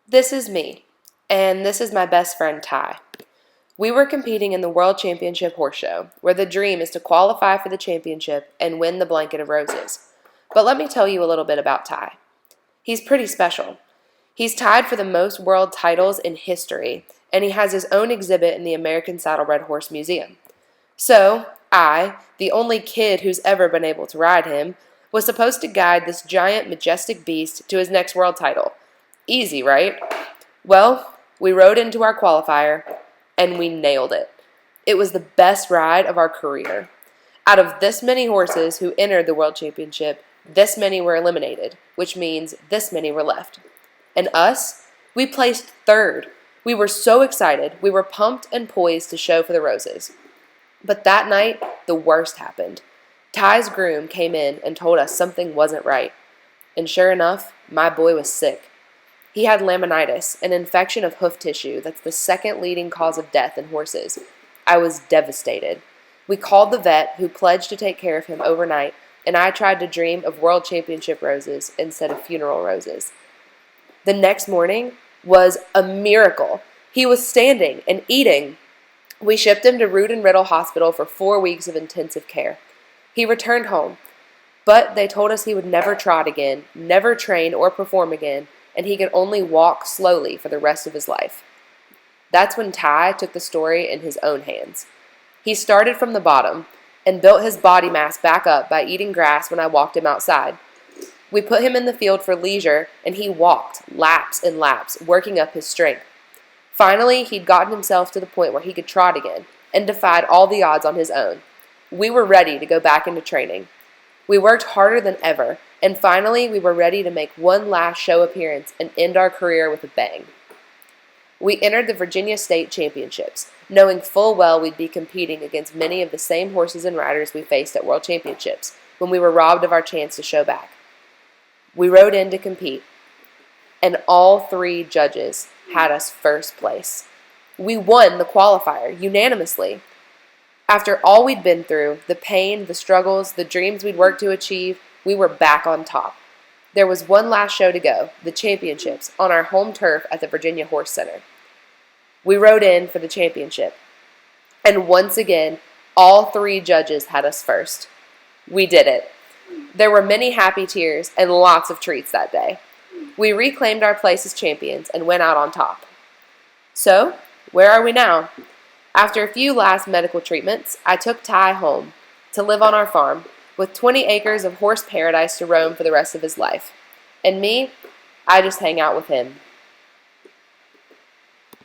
This is me, and this is my best friend Ty. We were competing in the World Championship Horse Show, where the dream is to qualify for the championship and win the Blanket of Roses. But let me tell you a little bit about Ty. He's pretty special. He's tied for the most world titles in history, and he has his own exhibit in the American Saddlebred Horse Museum. So, I, the only kid who's ever been able to ride him, was supposed to guide this giant, majestic beast to his next world title. Easy, right? Well, we rode into our qualifier, and we nailed it. It was the best ride of our career. Out of this many horses who entered the World Championship, this many were eliminated, which means this many were left. And us, we placed third. We were so excited. We were pumped and poised to show for the roses. But that night, the worst happened. Ty's groom came in and told us something wasn't right. And sure enough, my boy was sick. He had laminitis, an infection of hoof tissue that's the second leading cause of death in horses. I was devastated. We called the vet, who pledged to take care of him overnight, and I tried to dream of World Championship roses instead of funeral roses. The next morning was a miracle. He was standing and eating. We shipped him to Root and Riddle Hospital for 4 weeks of intensive care. He returned home, but they told us he would never trot again, never train or perform again, and he could only walk slowly for the rest of his life. That's when Ty took the story in his own hands. He started from the bottom and built his body mass back up by eating grass when I walked him outside. We put him in the field for leisure, and he walked laps and laps, working up his strength. Finally, he'd gotten himself to the point where he could trot again and defied all the odds on his own. We were ready to go back into training. We worked harder than ever, and finally we were ready to make one last show appearance and end our career with a bang. We entered the Virginia State Championships, knowing full well we'd be competing against many of the same horses and riders we faced at World Championships when we were robbed of our chance to show back. We rode in to compete, and all 3 judges had us first place. We won the qualifier unanimously. After all we'd been through, the pain, the struggles, the dreams we'd worked to achieve, we were back on top. There was one last show to go, the championships, on our home turf at the Virginia Horse Center. We rode in for the championship, and once again, all 3 judges had us first. We did it. There were many happy tears and lots of treats that day. We reclaimed our place as champions and went out on top. So, where are we now? After a few last medical treatments, I took Ty home to live on our farm with 20 acres of horse paradise to roam for the rest of his life. And me, I just hang out with him.